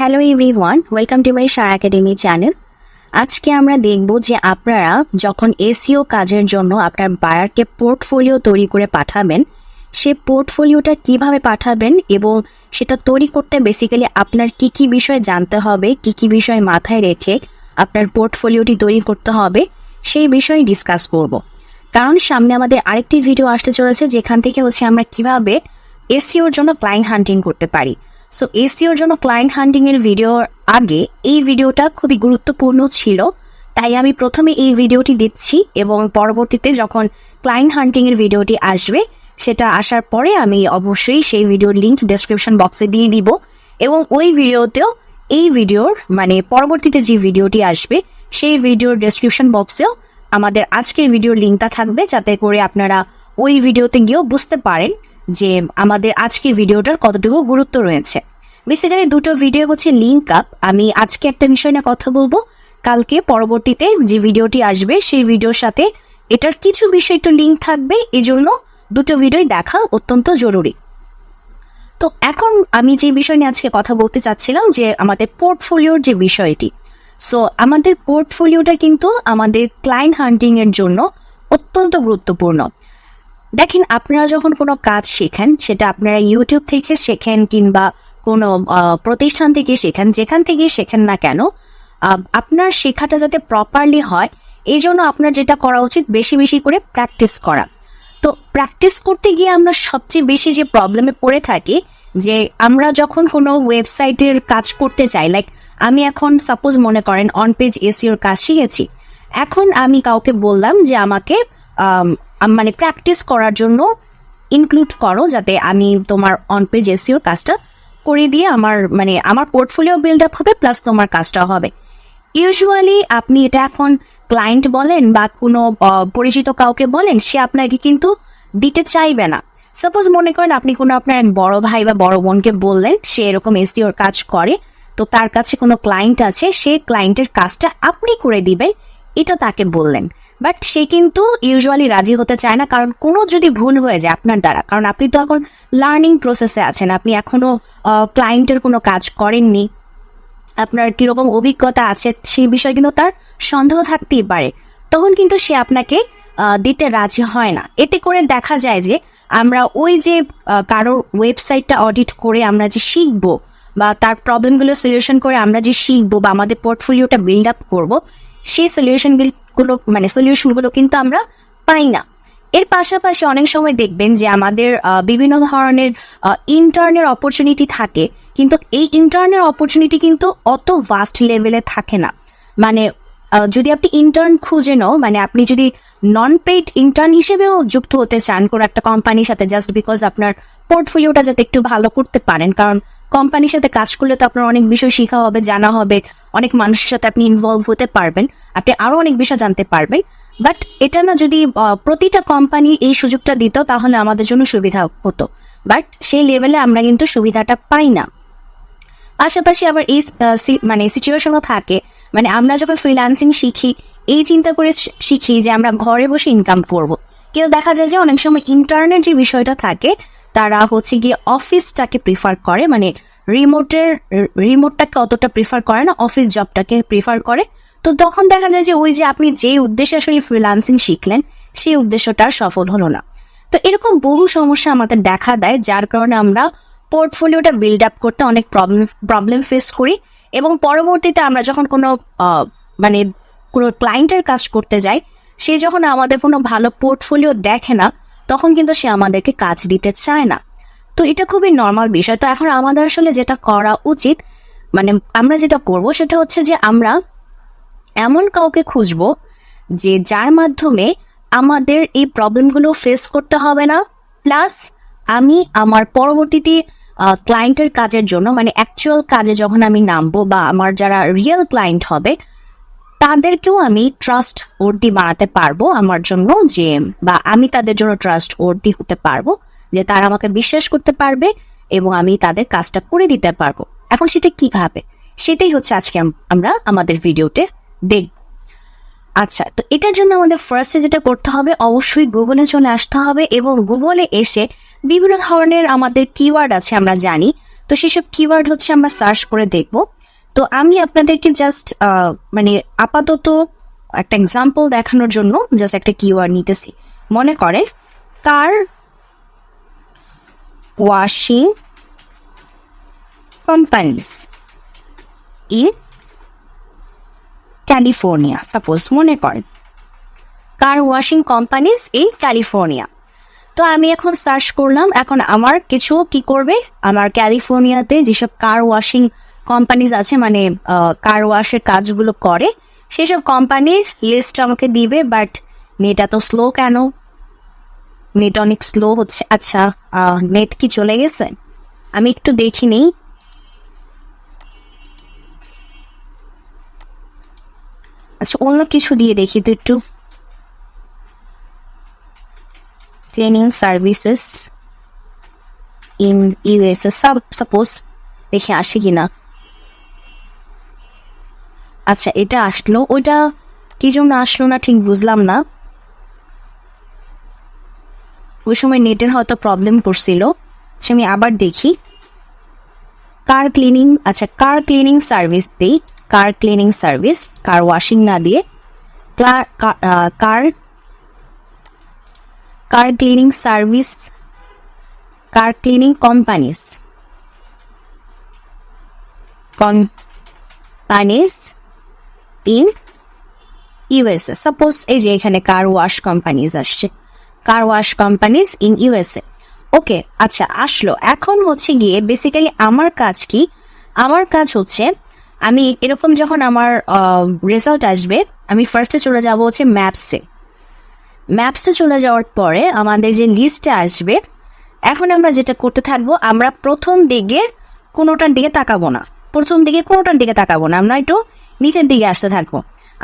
Hello everyone, welcome to my শার academy channel. আজকে আমরা দেখব যে আপনারা যখন এসইও কাজের জন্য আপনার বায়ারকে পোর্টফোলিও তৈরি করে পাঠাবেন, সে পোর্টফোলিওটা কিভাবে পাঠাবেন এবং সেটা তৈরি করতে বেসিক্যালি আপনার কি কি বিষয় জানতে হবে, কি কি বিষয় মাথায় রেখে আপনার পোর্টফোলিওটি তৈরি করতে হবে, সেই বিষয়ে ডিসকাস করব। কারণ সামনে আমাদের আরেকটি ভিডিও আসতে চলেছে যেখান থেকে আমরা কিভাবে এসইওর জন্য ক্লায়েন্ট হান্টিং করতে পারি। সো এসইওর জন্য ক্লায়েন্ট হান্টিং এর ভিডিওর আগে এই ভিডিওটা খুবই গুরুত্বপূর্ণ ছিল, তাই আমি প্রথমে এই ভিডিওটি দিচ্ছি এবং পরবর্তীতে যখন ক্লায়েন্ট হান্টিং এর ভিডিওটি আসবে, সেটা আসার পরে আমি অবশ্যই সেই ভিডিওর লিঙ্ক ডেসক্রিপশন বক্সে দিয়ে দিব এবং ওই ভিডিওতেও এই ভিডিওর পরবর্তীতে যে ভিডিওটি আসবে সেই ভিডিওর ডেসক্রিপশন বক্সেও আমাদের আজকের ভিডিওর লিঙ্কটা থাকবে, যাতে করে আপনারা ওই ভিডিওতে গিয়েও বুঝতে পারেন যে আমাদের আজকের ভিডিওটার কতটুকু গুরুত্ব রয়েছে। বেসিক্যালি দুটো ভিডিও লিঙ্ক আপ। আমি আজকে একটা বিষয় নিয়ে কথা বলবো, কালকে পরবর্তীতে যে ভিডিওটি আসবে সেই ভিডিওর সাথে এটার কিছু বিষয় একটু লিঙ্ক থাকবে, এজন্য দুটো ভিডিওই দেখা অত্যন্ত জরুরি। তো এখন আমি যে বিষয় নিয়ে আজকে কথা বলতে চাচ্ছিলাম যে আমাদের পোর্টফোলিওর যে বিষয়টি। সো আমাদের পোর্টফোলিওটা কিন্তু আমাদের ক্লায়েন্ট হান্টিং এর জন্য অত্যন্ত গুরুত্বপূর্ণ। দেখেন, আপনারা যখন কোনো কাজ শেখেন, সেটা আপনারা ইউটিউব থেকে শেখেন কিংবা কোনো প্রতিষ্ঠান থেকে শেখেন, যেখান থেকে শেখেন না কেন, আপনার শেখাটা যাতে প্রপারলি হয় এই জন্য আপনার যেটা করা উচিত বেশি বেশি করে প্র্যাকটিস করা। তো প্র্যাকটিস করতে গিয়ে আমরা সবচেয়ে বেশি যে প্রবলেমে পড়ে থাকি, যে আমরা যখন কোনো ওয়েবসাইটের কাজ করতে চাই, লাইক আমি এখন সাপোজ মনে করেন অন পেজ এসইওর কাজ শিখেছি, এখন আমি কাউকে বললাম যে আমাকে প্র্যাকটিস করার জন্য ইনক্লুড করো, যাতে আমি তোমার অন পেজ এসইওর কাজটা করে দিয়ে আমার পোর্টফোলিও বিল্ড আপ হবে, প্লাস তোমার কাজটা হবে। ইউজুয়ালি আপনি এটা এখন ক্লায়েন্ট বলেন বা কোনো পরিচিত কাউকে বলেন, সে আপনাকে কিন্তু দিতে চাইবে না। সাপোজ মনে করেন আপনি কোনো আপনার এক বড় ভাই বা বড় বোনকে বললেন, সে এরকম এসইওর কাজ করে, তো তার কাছে কোনো ক্লায়েন্ট আছে, সে ক্লায়েন্টের কাজটা আপনি করে দিবেন, এটা তাকে বললেন। বাট সে কিন্তু ইউজুয়ালি রাজি হতে চায় না, কারণ কোনো যদি ভুল হয়ে যায় আপনার দ্বারা, কারণ আপনি তো এখন লার্নিং প্রসেসে আছেন, আপনি এখনো ক্লায়েন্টের কোনো কাজ করেননি, আপনার কিরকম অভিজ্ঞতা আছে সেই বিষয়ে কিন্তু তার সন্দেহ থাকতেই পারে, তখন কিন্তু সে আপনাকে দিতে রাজি হয় না। এতে করে দেখা যায় যে আমরা ওই যে কারোর ওয়েবসাইটটা অডিট করে আমরা যে শিখবো বা তার প্রবলেমগুলো সলিউশন করে আমরা যে শিখবো বা আমাদের পোর্টফোলিওটা বিল্ড আপ করবো, সেই সলিউশনগুলো কিন্তু আমরা পাই না। এর পাশাপাশি অনেক সময় দেখবেন যে আমাদের বিভিন্ন ধরনের ইন্টার্নের অপরচুনিটি থাকে, কিন্তু এই ইন্টার্নের অপরচুনিটি কিন্তু অত ভাস্ট লেভেলে থাকে না। যদি আপনি ইন্টার্ন খুঁজে নাও, আপনি যদি নন পেইড ইন্টার্ন হিসেবেও যুক্ত হতে চান কোনো একটা কোম্পানির সাথে, জাস্ট বিকজ আপনার পোর্টফোলিওটা যাতে একটু ভালো করতে পারেন, কারণ কোম্পানির সাথে কাজ করলে তো আপনার অনেক বিষয় শেখা হবে, জানা হবে, অনেক মানুষের সাথে আপনি ইনভলভ হতে পারবেন, আপনি আরো অনেক বিষয় জানতে পারবেন। বাট এটা না, যদি প্রতিটা কোম্পানি এই সুযোগটা দিত তাহলে আমাদের জন্য সুবিধা হতো, বাট সেই লেভেলে আমরা কিন্তু সুবিধাটা পাই না। পাশাপাশি আবার এই সিচুয়েশনও থাকে, আমরা যখন ফ্রিল্যান্সিং শিখি এই চিন্তা করে শিখি যে আমরা ঘরে বসে ইনকাম করব, কিন্তু দেখা যায় যে অনেক সময় ইন্টারনেট যে বিষয়টা থাকে, তারা গিয়ে অফিসটাকে প্রিফার করে, রিমোটটাকে অতটা প্রিফার করে না, অফিস জবটাকে প্রিফার করে। তো তখন দেখা যায় যে ওই যে আপনি যে উদ্দেশ্যে আসলে ফ্রিল্যান্সিং শিখলেন সেই উদ্দেশ্যটা সফল হলো না। তো এরকম বহু সমস্যা আমাদের দেখা দেয়, যার কারণে আমরা পোর্টফোলিওটা বিল্ড আপ করতে অনেক প্রবলেম ফেস করি, এবং পরবর্তীতে আমরা যখন কোনো ক্লায়েন্টের কাজ করতে যাই, সে যখন আমাদের কোনো ভালো পোর্টফোলিও দেখে না, তখন কিন্তু সে আমাদেরকে কাজ দিতে চায় না। তো এটা খুবই নর্মাল বিষয়। তো এখন আমাদের আসলে যেটা করা উচিত, আমরা যেটা করব সেটা হচ্ছে যে আমরা এমন কাউকে খুঁজবো যে যার মাধ্যমে আমাদের এই প্রবলেমগুলো ফেস করতে হবে না, প্লাস আমি আমার পরবর্তীতে ক্লায়েন্টের কাজের জন্য অ্যাকচুয়াল কাজে যখন আমি নামবো বা আমার যারা রিয়েল ক্লায়েন্ট হবে তাদেরকেও আমি ট্রাস্ট ওর্দি বানাতে পারবো আমার জন্য, যে বা আমি তাদের জন্য ট্রাস্ট ওর্দি হতে পারবো, যে তারা আমাকে বিশ্বাস করতে পারবে এবং আমি তাদের কাজটা করে দিতে পারবো। এখন সেটা কিভাবে, সেটাই আজকে আমরা আমাদের ভিডিওতে দেখব। আচ্ছা, তো এটার জন্য আমাদের ফার্স্টে যেটা করতে হবে, অবশ্যই গুগলে চলে আসতে হবে এবং গুগলে এসে বিভিন্ন ধরনের আমাদের কিওয়ার্ড আছে আমরা জানি, তো সেসব কিওয়ার্ড হচ্ছে আমরা সার্চ করে দেখব। তো আমি আপনাদেরকে জাস্ট মানে আপাতত একটা এক্সাম্পল দেখানোর জন্য জাস্ট একটা কিওয়ার্ড নিতেছি। মনে করেন কার washing companies in California, suppose মনে করেন কার ওয়াশিং কোম্পানিজ ইন ক্যালিফোর্নিয়া। তো আমি এখন সার্চ করলাম, এখন আমার কিছু কি করবে, আমার ক্যালিফোর্নিয়াতে যেসব কার ওয়াশিং কোম্পানিজ আছে, মানে কার ওয়াশের কাজগুলো করে, সেসব কোম্পানির লিস্ট আমাকে দিবে। বাট নেট এত স্লো কেন? নেট অনেক স্লো হচ্ছে। আচ্ছা, নেট কি চলে গেছে? আমি একটু দেখিনি। আচ্ছা, অন্য কিছু দিয়ে দেখি তো একটু। Cleaning services in USA suppose, দেখে আসে কিনা। আচ্ছা, এটা আসলো, ওইটা কি জন্য আসলো না ঠিক বুঝলাম না। ওই সময় নেটের হয়তো প্রবলেম করছিল। আচ্ছা, আমি আবার দেখি। কার ক্লিনিং, আচ্ছা কার ক্লিনিং সার্ভিস দিই, car cleaning service, car washing না দিয়ে car cleaning service, car cleaning companies in USA. Suppose এই যে এখানে কার ওয়াশ কোম্পানিজ আসছে, car wash companies in USA. Okay, আচ্ছা আসলো। এখন হচ্ছে গিয়ে বেসিক্যালি আমার কাজ কি, আমার কাজ হচ্ছে আমি এরকম যখন আমার রেজাল্ট আসবে, আমি ফার্স্টে চলে যাব হচ্ছে ম্যাপসে চলে যাওয়ার পরে আমাদের যে লিস্টে আসবে, এখন আমরা যেটা করতে থাকবো, আমরা প্রথম দিকের কোনোটার দিকে তাকাবো না, আমরা একটু নিচের দিকে আসতে থাকবো।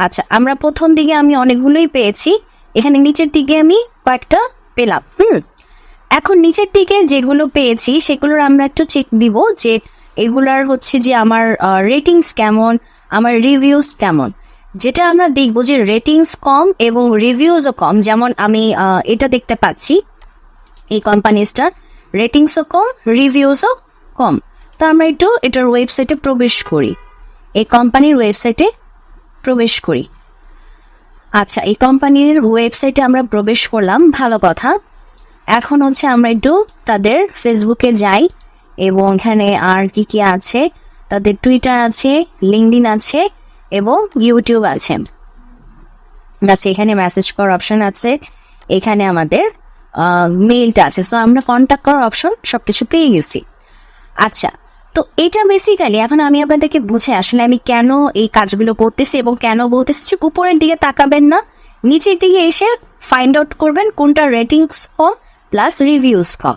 আচ্ছা, আমরা প্রথম দিকে আমি অনেকগুলোই পেয়েছি, এখানে নিচের দিকে আমি কয়েকটা পেলাম। এখন নিচের দিকে যেগুলো পেয়েছি সেগুলোর আমরা একটু চেক দিব যে এগুলার হচ্ছে যে আমার রেটিংস কেমন, আমার রিভিউস কেমন। যেটা আমরা দেখবো যে রেটিংস কম এবং রিভিউজও কম, যেমন আমি এটা দেখতে পাচ্ছি, এই কোম্পানিজটার রেটিংসও কম, রিভিউজও কম। তো আমরা একটু এটার ওয়েবসাইটে প্রবেশ করি, এই কোম্পানির ওয়েবসাইটে প্রবেশ করি। আচ্ছা, এই কোম্পানির ওয়েবসাইটে আমরা প্রবেশ করলাম, ভালো কথা। এখন হচ্ছে আমরা একটু তাদের ফেসবুকে যাই এবং এখানে আর কি কি আছে, তাদের টুইটার আছে, লিঙ্কডইন আছে এবং ইউটিউব আছে। আচ্ছা, এখানে মেসেজ করার অপশন আছে, এখানে আমাদের মেইলটা আছে। সো আমরা কন্ট্যাক্ট করার অপশন সবকিছু পেয়ে গেছি। আচ্ছা, তো এটা বেসিক্যালি এখন আমি আপনাদেরকে বুঝে আসলে আমি কেন এই কাজগুলো করতেছি এবং কেন বলতেছি উপরের দিকে তাকাবেন না, নিচের দিকে এসে ফাইন্ড আউট করবেন কোনটা রেটিংস কম প্লাস রিভিউস কম।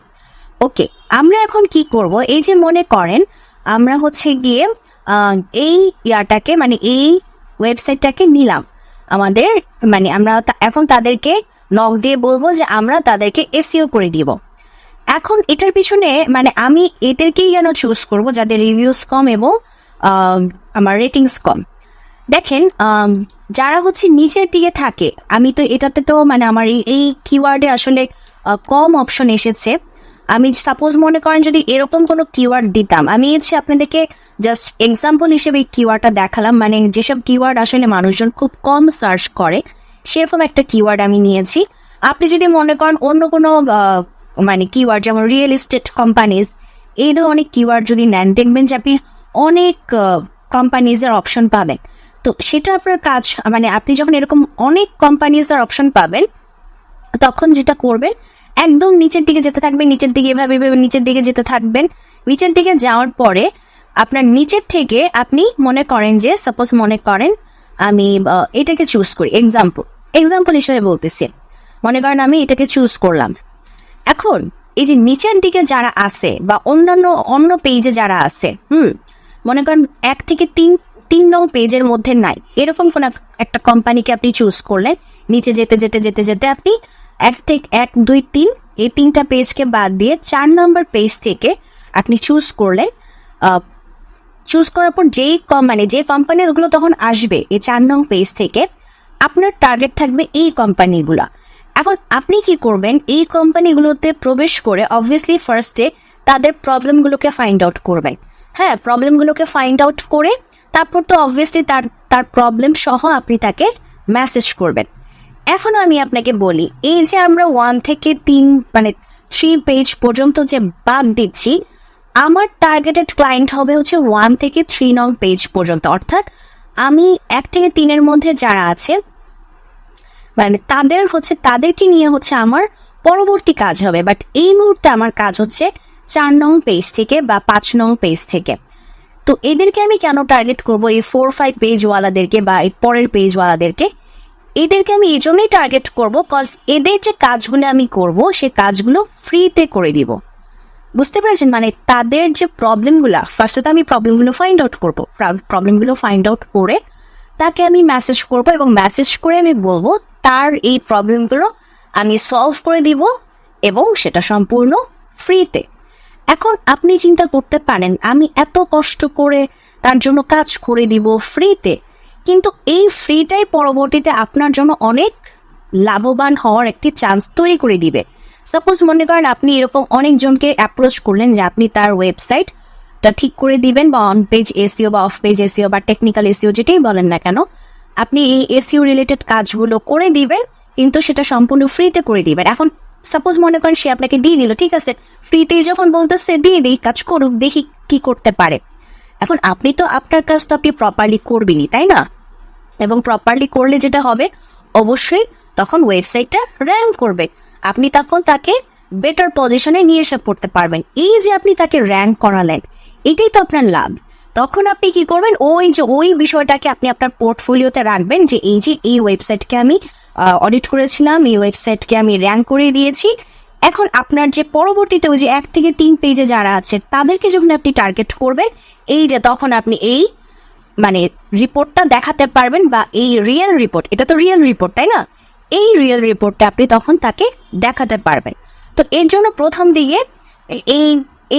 ওকে, আমরা এখন কি করব, এই যে মনে করেন আমরা হচ্ছে গিয়ে এই ইয়াটাকে মানে এই ওয়েবসাইটটাকে নিলাম আমাদের, মানে আমরা এখন তাদেরকে নক দিয়ে বলবো যে আমরা তাদেরকে এসইও করে দিব। এখন এটার পিছনে মানে আমি এদেরকেই যেন চুজ করব যাদের রিভিউস কম এবং আমার রেটিংস কম। দেখেন, যারা হচ্ছে নিচের দিকে থাকে, আমি তো এটাতে তো মানে আমার এই কিওয়ার্ডে আসলে কম অপশন এসেছে। আমি সাপোজ মনে করেন যদি এরকম কোনো কিওয়ার্ড দিতাম, আমি হচ্ছে আপনাদেরকে জাস্ট এক্সাম্পল হিসেবে এই কিওয়ার্ডটা দেখালাম, মানে যেসব কিওয়ার্ড আসলে মানুষজন খুব কম সার্চ করে সেরকম একটা কিওয়ার্ড আমি নিয়েছি। আপনি যদি মনে করেন অন্য কোনো মানে কিওয়ার্ড যেমন রিয়েল এস্টেট কোম্পানিজ, এই ধরনের কিওয়ার্ড যদি নেন, দেখবেন যে আপনি অনেক কোম্পানিজের অপশন পাবেন। তো সেটা আপনার কাজ, মানে আপনি যখন এরকম অনেক কোম্পানিজের অপশন পাবেন তখন যেটা করবেন, একদম নিচের দিকে যেতে থাকবেন, নিচের দিকে এভাবে নিচের দিকে যেতে থাকবেন। নিচের দিকে যাওয়ার পরে আপনার নিচের থেকে আপনি মনে করেন যে সাপোজ মনে করেন আমি এটাকে চুজ করি, এক্সাম্পল হিসেবে বলতেছি, মনে করেন আমি এটাকে চুজ করলাম। এখন এই যে নিচের দিকে যারা আছে বা অন্য পেজে যারা আছে, মনে করেন 1 থেকে 3 নং পেজের মধ্যে নাই, এরকম কোন একটা কোম্পানিকে আপনি চুজ করলেন। নিচে যেতে যেতে যেতে যেতে আপনি 1 2 3 এই 3টা পেজকে বাদ দিয়ে 4 নম্বর পেজ থেকে আপনি চুজ করলেন। চুজ করার পর যে কোম্পানিগুলো তখন আসবে এই 4 নং পেজ থেকে, আপনার টার্গেট থাকবে এই কোম্পানিগুলা। এখন আপনি কি করবেন, এই কোম্পানিগুলোতে প্রবেশ করে অবভিয়াসলি ফার্স্টে তাদের প্রবলেমগুলোকে ফাইন্ড আউট করবেন। হ্যাঁ, প্রবলেমগুলোকে ফাইন্ড আউট করে তারপর তো অবভিয়াসলি তার প্রবলেম সহ আপনি তাকে মেসেজ করবেন। এখন আমি আপনাকে বলি, এই যে আমরা 1 থেকে 3 মানে 3 পেজ পর্যন্ত যে বাদ দিচ্ছি, আমার টার্গেটেড ক্লায়েন্ট হবে হচ্ছে 1 থেকে 3 নং পেজ পর্যন্ত। অর্থাৎ আমি 1 থেকে 3 মধ্যে যারা আছে মানে তাদেরকে নিয়ে হচ্ছে আমার পরবর্তী কাজ হবে। বাট এই মুহূর্তে আমার কাজ হচ্ছে 4 নং পেজ থেকে বা 5 নং পেজ থেকে। তো এদেরকে আমি কেন টার্গেট করব, এই 4-5 পেজওয়ালাদেরকে বা এই পরের পেজওয়ালাদেরকে? এদেরকে আমি এই জন্যই টার্গেট করবো কজ এদের যে কাজগুলো আমি করব সে কাজগুলো ফ্রিতে করে দিব। বুঝতে পেরেছেন? মানে তাদের যে প্রবলেমগুলো, ফার্স্টে তো আমি প্রবলেমগুলো ফাইন্ড আউট করবো। প্রবলেমগুলো ফাইন্ড আউট করে তাকে আমি মেসেজ করব এবং মেসেজ করে আমি বলবো তার এই প্রবলেমগুলো আমি সলভ করে দিব এবং সেটা সম্পূর্ণ ফ্রিতে। এখন আপনি চিন্তা করতে পারেন আমি এত কষ্ট করে তার জন্য কাজ করে দিব ফ্রিতে, কিন্তু এই ফ্রিটাই পরবর্তীতে আপনার জন্য অনেক লাভবান হওয়ার একটি চান্স তৈরি করে দিবে। সাপোজ মনে করেন আপনি এরকম অনেকজনকে অ্যাপ্রোচ করলেন যে আপনি তার ওয়েবসাইটটা ঠিক করে দিবেন, বা অন পেজ এসইও বা অফ পেজ এসইও বা টেকনিক্যাল এসইও যেটাই বলেন না কেন, আপনি এই এসইও রিলেটেড কাজগুলো করে দিবেন, কিন্তু সেটা সম্পূর্ণ ফ্রিতে করে দিবেন। এখন সাপোজ মনে করেন সে আপনাকে দিয়ে দিল, ঠিক আছে, ফ্রিতেই যখন বলতেছে দিয়ে দিই, কাজ করুক, দেখি কি করতে পারে। এখন আপনি তো আপনার কাজ তো আপনি প্রপারলি করবেনই, তাই না? এবং প্রপারলি করলে যেটা হবে, অবশ্যই তখন ওয়েবসাইটটা র্যাঙ্ক করবে, আপনি তখন তাকে বেটার পজিশনে নিয়ে এসে পড়তে পারবেন। এই যে আপনি তাকে র্যাঙ্ক করালেন, এটাই তো আপনার লাভ। তখন আপনি কি করবেন, ওই বিষয়টাকে আপনি আপনার পোর্টফোলিওতে রাখবেন যে এই ওয়েবসাইটকে আমি অডিট করেছিলাম, এই ওয়েবসাইটকে আমি র্যাঙ্ক করে দিয়েছি। এখন আপনার যে পরবর্তীতে ওই যে 1 থেকে 3 পেজে যারা আছে তাদেরকে যখন আপনি টার্গেট করবেন, এই যে তখন আপনি এই মানে রিপোর্টটা দেখাতে পারবেন, বা এই রিয়েল রিপোর্ট, এটা তো রিয়েল রিপোর্ট তাই না, এই রিয়েল রিপোর্টটা আপনি তখন তাকে দেখাতে পারবেন। তো এর জন্য প্রথম দিকে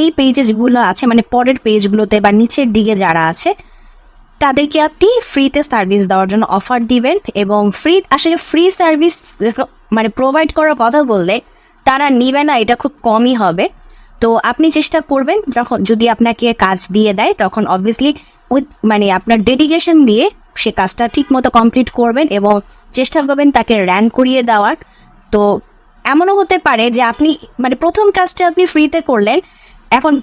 এই পেজে যেগুলো আছে মানে পরের পেজগুলোতে বা নিচের দিকে যারা আছে তাদেরকে আপনি ফ্রিতে সার্ভিস দেওয়ার জন্য অফার দিবেন। এবং আসলে ফ্রি সার্ভিস মানে প্রোভাইড করার কথা বললে তারা নিবে না, এটা খুব কমই হবে। তো আপনি চেষ্টা করবেন যদি আপনাকে কাজ দিয়ে দেয় তখন অবভিয়াসলি মানে আপনার ডেডিকেশন দিয়ে সে কাজটা ঠিক মতো কমপ্লিট করবেন এবং চেষ্টা করবেন তাকে র্যাঙ্ক করিয়ে দেওয়ার। তো এমনও হতে পারে যে আপনি মানে প্রথম কাজটা আপনি ফ্রিতে করলেন, এখন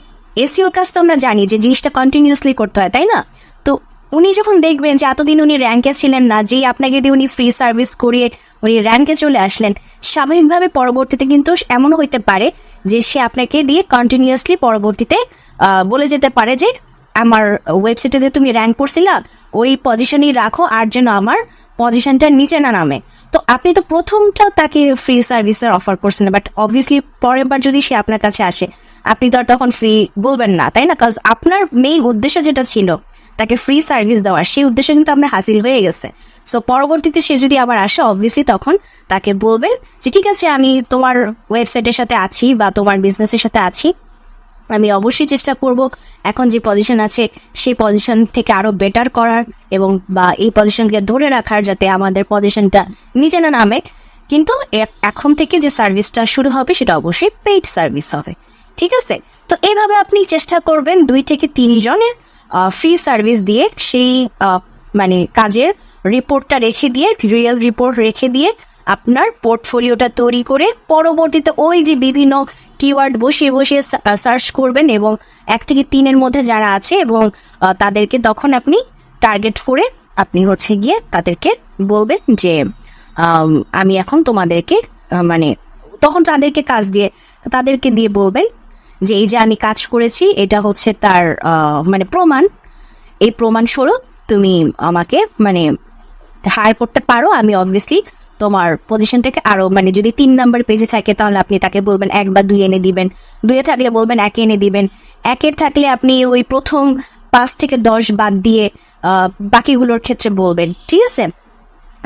এসইওর কাজ তো আমরা জানি যে জিনিসটা কন্টিনিউয়াসলি করতে হয়, তাই না? তো উনি যখন দেখবেন যে এতদিন উনি র্যাঙ্কে ছিলেন না, যেই আপনাকে দিয়ে উনি ফ্রি সার্ভিস করিয়ে উনি র্যাঙ্কে চলে আসলেন, স্বাভাবিকভাবে পরবর্তীতে কিন্তু এমনও হইতে পারে যে সে আপনাকে দিয়ে কন্টিনিউয়াসলি পরবর্তীতে বলে যেতে পারে যে আমার ওয়েবসাইটে যে তুমি র্যাঙ্ক করছিলা ওই পজিশনেই রাখো, আর যেন আমার পজিশনটা নিচে না নামে। তো আপনি তো প্রথমটা তাকে ফ্রি সার্ভিসের অফার করছেন, বাট অবভিয়াসলি পরের বার যদি সে আপনার কাছে আসে আপনি তো আর তখন ফ্রি বলবেন না, তাই না? কাজ আপনার মেইন উদ্দেশ্য যেটা ছিল তাকে ফ্রি সার্ভিস দেওয়ার, সেই উদ্দেশ্য কিন্তু আপনার হাসিল হয়ে গেছে। সো পরবর্তীতে সে যদি আবার আসে অবভিয়াসলি তখন তাকে বলবেন যে ঠিক আছে আমি তোমার ওয়েবসাইটের সাথে আছি বা তোমার বিজনেসের সাথে আছি, আমি অবশ্যই চেষ্টা করব এখন যে পজিশন আছে সেই পজিশন থেকে আরো বেটার করার এবং বা এই পজিশনকে ধরে রাখার, যাতে আমাদের পজিশনটা নিচে না নামে। কিন্তু এখন থেকে যে সার্ভিসটা শুরু হবে সেটা অবশ্যই পেইড সার্ভিস হবে, ঠিক আছে? তো এইভাবে আপনি চেষ্টা করবেন 2 থেকে 3 জনের ফ্রি সার্ভিস দিয়ে সেই মানে কাজের রিপোর্টটা রেখে দিয়ে, রিয়েল রিপোর্ট রেখে দিয়ে আপনার পোর্টফোলিওটা তৈরি করে পরবর্তীতে ওই যে বিভিন্ন কিওয়ার্ড বসিয়ে বসিয়ে সার্চ করবেন এবং 1 থেকে 3 মধ্যে যারা আছে এবং তাদেরকে তখন আপনি টার্গেট করে আপনি হচ্ছে গিয়ে তাদেরকে বলবেন যে আমি এখন তোমাদেরকে মানে তখন তাদেরকে দিয়ে বলবেন যে এই যে আমি কাজ করেছি এটা হচ্ছে তার মানে প্রমাণ, এই প্রমাণ স্বরূপ তুমি আমাকে মানে হায়ার করতে পারো। আমি অবভিয়াসলি তোমার পজিশনটাকে আরো মানে যদি 3 নাম্বার পেজে থাকে তাহলে আপনি তাকে বলবেন 1 বা 2 এনে দিবেন, 2 থাকলে বলবেন 1 এনে দিবেন, 1 থাকলে আপনি ওই প্রথম 5 থেকে 10 বাদ দিয়ে বাকিগুলোর ক্ষেত্রে বলবেন, ঠিক আছে?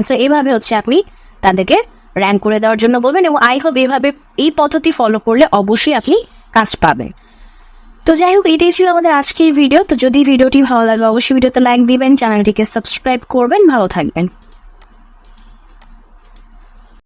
সো এইভাবে হচ্ছে আপনি তাদেরকে র্যাঙ্ক করে দেওয়ার জন্য বলবেন এবং আই হোপ এইভাবে এই পদ্ধতি ফলো করলে অবশ্যই আপনি কাজ পাবেন। তো যাই হোক, এটাই ছিল আমাদের আজকের ভিডিও। তো যদি ভিডিওটি ভালো লাগে অবশ্যই ভিডিওতে লাইক দিবেন, চ্যানেলটিকে সাবস্ক্রাইব করবেন। ভালো থাকবেন।